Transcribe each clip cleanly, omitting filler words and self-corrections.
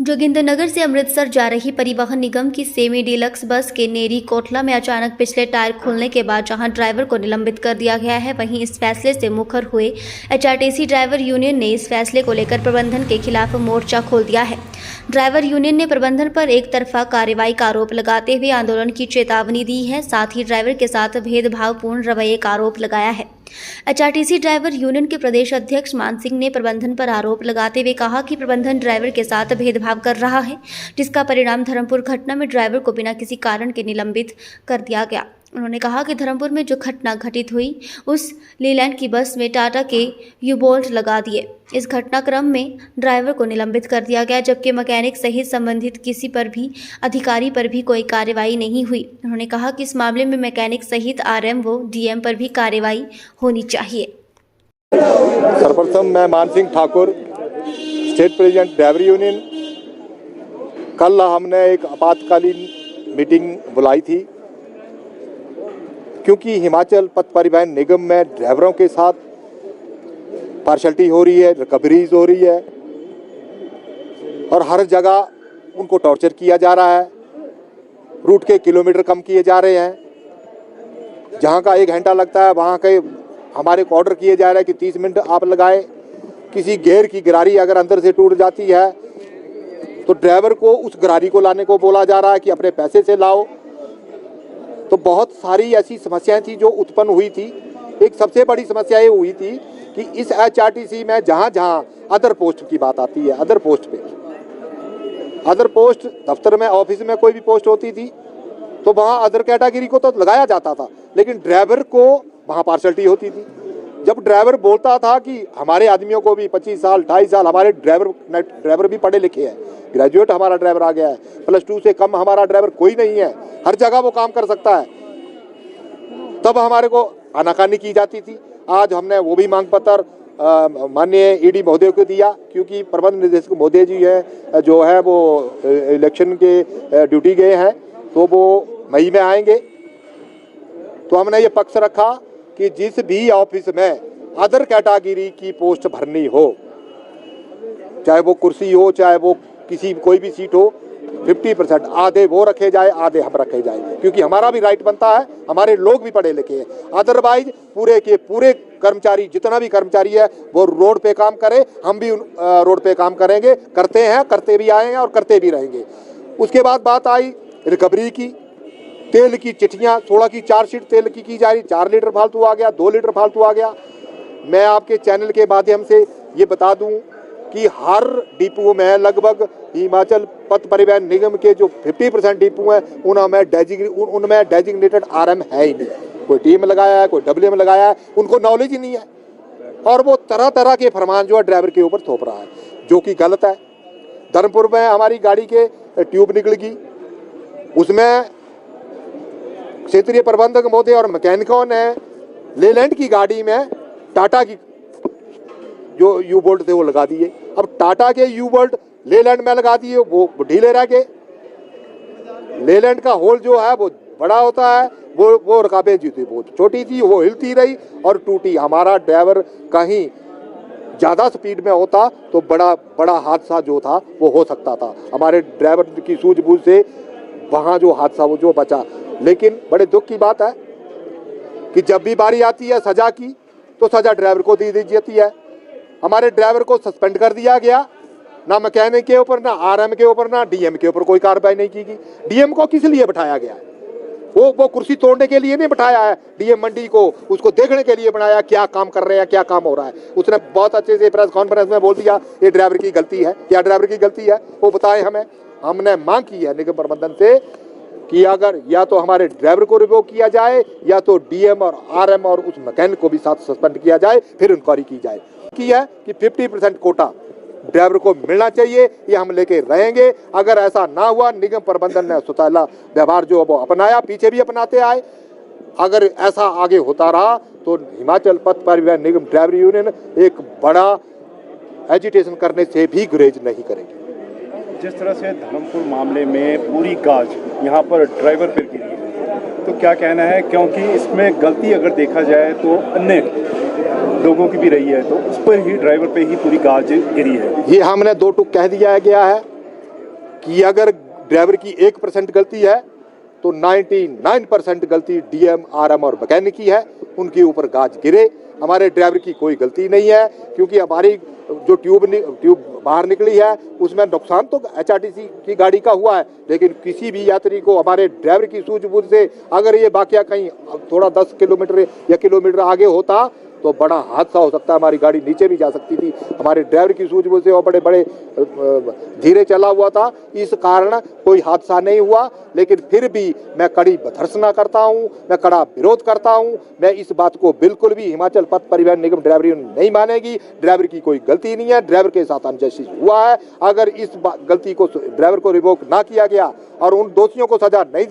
जोगिंद्रनगर से अमृतसर जा रही परिवहन निगम की सेमी डीलक्स बस के नेरी कोटला में अचानक पिछले टायर खुलने के बाद जहां ड्राइवर को निलंबित कर दिया गया है, वहीं इस फैसले से मुखर हुए एचआरटीसी ड्राइवर यूनियन ने इस फैसले को लेकर प्रबंधन के खिलाफ मोर्चा खोल दिया है। ड्राइवर यूनियन ने प्रबंधन पर एक तरफा कार्रवाई का आरोप लगाते हुए आंदोलन की चेतावनी दी है। साथ ही ड्राइवर के साथ भेदभावपूर्ण रवैये का आरोप लगाया है। एचआरटीसी ड्राइवर यूनियन के प्रदेश अध्यक्ष मान सिंह ने प्रबंधन पर आरोप लगाते हुए कहा कि प्रबंधन ड्राइवर के साथ भेदभाव कर रहा है, जिसका परिणाम धर्मपुर घटना में ड्राइवर को बिना किसी कारण के निलंबित कर दिया गया। उन्होंने कहा कि धर्मपुर में जो घटना घटित हुई उस लीलैंड की बस में टाटा के यू-बोल्ट लगा दिए। इस घटनाक्रम में ड्राइवर को निलंबित कर दिया गया, जबकि मैकेनिक सहित संबंधित किसी पर भी अधिकारी पर भी कोई कार्रवाई नहीं हुई। उन्होंने कहा कि इस मामले में मैकेनिक सहित आरएम व डीएम पर भी कार्रवाई होनी चाहिए। सर्वप्रथम मैं मान Singh Thakur, state president driver union. कल हमने एक आपातकालीन मीटिंग बुलाई थी क्योंकि हिमाचल पथ परिवहन निगम में ड्राइवरों के साथ पार्शलिटी हो रही है, रिकवरीज हो रही है और हर जगह उनको टॉर्चर किया जा रहा है। रूट के किलोमीटर कम किए जा रहे हैं। जहां का 1 घंटा लगता है वहां के हमारे को ऑर्डर किए जा रहे हैं कि 30 मिनट आप लगाए। किसी गेयर की गरारी अगर अंदर से टूट जाती है तो ड्राइवर को उस गरारी को लाने को बोला जा रहा है कि अपने पैसे से लाओ। तो बहुत सारी ऐसी समस्याएं थी जो उत्पन्न हुई थी। एक सबसे बड़ी समस्या ये हुई थी कि इस एचआरटीसी में जहां जहां अदर पोस्ट की बात आती है, अदर पोस्ट दफ्तर में, ऑफिस में कोई भी पोस्ट होती थी तो वहां अदर कैटेगरी को तो लगाया जाता था, लेकिन ड्राइवर को वहां पार्शलिटी होती थी। जब ड्राइवर बोलता था कि हमारे आदमियों को भी 25 साल 28 साल, हमारे ड्राइवर भी पढ़े लिखे हैं, ग्रेजुएट हमारा ड्राइवर आ गया है, +2 से कम हमारा ड्राइवर कोई नहीं है, हर जगह वो काम कर सकता है, तब हमारे को आनाकानी की जाती थी। आज हमने वो भी मांग पत्र माननीय ईडी महोदय को दिया, क्योंकि प्रबंध निदेशक महोदय जी है जो है वो इलेक्शन के ड्यूटी गए हैं, तो वो मई में आएंगे। तो हमने ये पक्ष रखा कि जिस भी ऑफिस में अदर कैटेगरी की पोस्ट भरनी हो, चाहे वो कुर्सी हो, चाहे वो कोई भी सीट हो, 50% आधे वो रखे जाए, आधे हम रखे जाए, क्योंकि हमारा भी राइट बनता है, हमारे लोग भी पढ़े लिखे हैं। अदरवाइज पूरे के पूरे कर्मचारी, जितना भी कर्मचारी है वो रोड पे काम करे, हम भी रोड पे काम करेंगे, करते हैं, करते भी आए हैं और करते भी रहेंगे। उसके बाद बात आई रिकवरी की। तेल की चिट्ठियाँ 16 की चार्जशीट तेल की जा रही, 4 लीटर फालतू आ गया, 2 लीटर फालतू आ गया। मैं आपके चैनल के माध्यम से ये बता दूं कि हर डिपो में लगभग हिमाचल पथ परिवहन निगम के जो 50% डिपो हैं उनमें डेजिग्नेटेड आरएम है ही नहीं। कोई टीम लगाया है, कोई डब्ल्यूएम लगाया है, उनको नॉलेज ही नहीं है और वो तरह तरह के फरमान जो है ड्राइवर के ऊपर थोप रहा है, जो कि गलत है। धर्मपुर में हमारी गाड़ी के ट्यूब निकल गई, उसमें क्षेत्रीय प्रबंधक महोदय और मैकेनिकों ने लेलैंड की गाड़ी में टाटा की जो यू बोल्ट थे वो लगा दिए। अब टाटा के यू बोल्ट लेलैंड में लगा दिए, वो ढीले रह गए। लेलैंड का होल जो है वो बड़ा होता है, वो रकाबें जो थी वो छोटी थी, वो हिलती रही और टूटी। हमारा ड्राइवर कहीं ज़्यादा स्पीड में होता तो बड़ा हादसा जो था वो हो सकता था। हमारे ड्राइवर की सूझबूझ से वहाँ जो हादसा वो जो बचा। लेकिन बड़े दुख की बात है कि जब भी बारी आती है सजा की तो सजा ड्राइवर को दी जाती है। हमारे ड्राइवर को सस्पेंड कर दिया गया, ना मैकेनिक के ऊपर, ना आरएम के ऊपर, ना डीएम के ऊपर कोई कार्रवाई नहीं की गई। डीएम को किस लिए बैठाया गया? वो कुर्सी तोड़ने के लिए नहीं बैठाया है। डीएम मंडी को उसको देखने के लिए बनाया, क्या काम कर रहे हैं, क्या काम हो रहा है। उसने बहुत अच्छे से प्रेस कॉन्फ्रेंस में बोल दिया ये ड्राइवर की गलती है। क्या ड्राइवर की गलती है वो बताएं हमें। हमने मांग की है निगम प्रबंधन से कि अगर या तो हमारे ड्राइवर को रिवोक किया जाए या तो डीएम और आरएम और उस मैकेनिक को भी साथ सस्पेंड किया जाए, फिर इंक्वायरी की जाए। की है कि 50% कोटा ड्राइवर को मिलना चाहिए, ये हम लेके रहेंगे। अगर ऐसा ना हुआ, निगम प्रबंधन ने सुतैला व्यवहार जो वो अपनाया, पीछे भी अपनाते आए, अगर ऐसा आगे होता रहा तो हिमाचल पथ परिवहन निगम ड्राइवर यूनियन एक बड़ा एजिटेशन करने से भी गुरेज नहीं करेगी। जिस तरह से धर्मपुर मामले में पूरी गाज यहाँ पर ड्राइवर पर गिरी है, तो क्या कहना है? क्योंकि इसमें गलती अगर देखा जाए तो अन्य लोगों की भी रही है, तो उस पर ही ड्राइवर पे ही पूरी गाज गिरी है। ये हमने 2 टूक कह दिया गया है कि अगर ड्राइवर की 1% गलती है तो 99% गलती डीएम, आरएम और मैकेनिक की है, उनके ऊपर गाज गिरे। हमारे ड्राइवर की कोई गलती नहीं है, क्योंकि हमारी जो ट्यूब बाहर निकली है उसमें नुकसान तो एचआरटीसी की गाड़ी का हुआ है, लेकिन किसी भी यात्री को हमारे ड्राइवर की सूझबूझ से अगर ये वाकया कहीं थोड़ा 10 किलोमीटर या किलोमीटर आगे होता तो बड़ा हादसा हो सकता है, हमारी गाड़ी नीचे भी जा सकती थी। हमारे ड्राइवर की सूझबूझ से वो बड़े बड़े धीरे चला हुआ था, इस कारण कोई हादसा नहीं हुआ। लेकिन फिर भी मैं कड़ी भर्त्सना करता हूं, मैं कड़ा विरोध करता हूं। मैं इस बात को बिल्कुल भी हिमाचल पथ परिवहन निगम ड्राइवर यूनियन नहीं मानेगी। ड्राइवर की कोई गलती नहीं है, ड्राइवर के साथ अनजस्टिस हुआ है। अगर इस गलती को ड्राइवर को रिवोक ना किया गया और उन दोषियों को सजा नहीं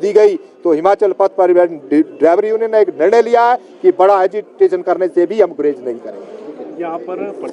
दी गई तो हिमाचल पथ परिवहन ड्राइवर यूनियन ने एक निर्णय लिया है कि बड़ा एजिटेशन करने से भी हम गुरेज नहीं करेंगे। यहाँ पर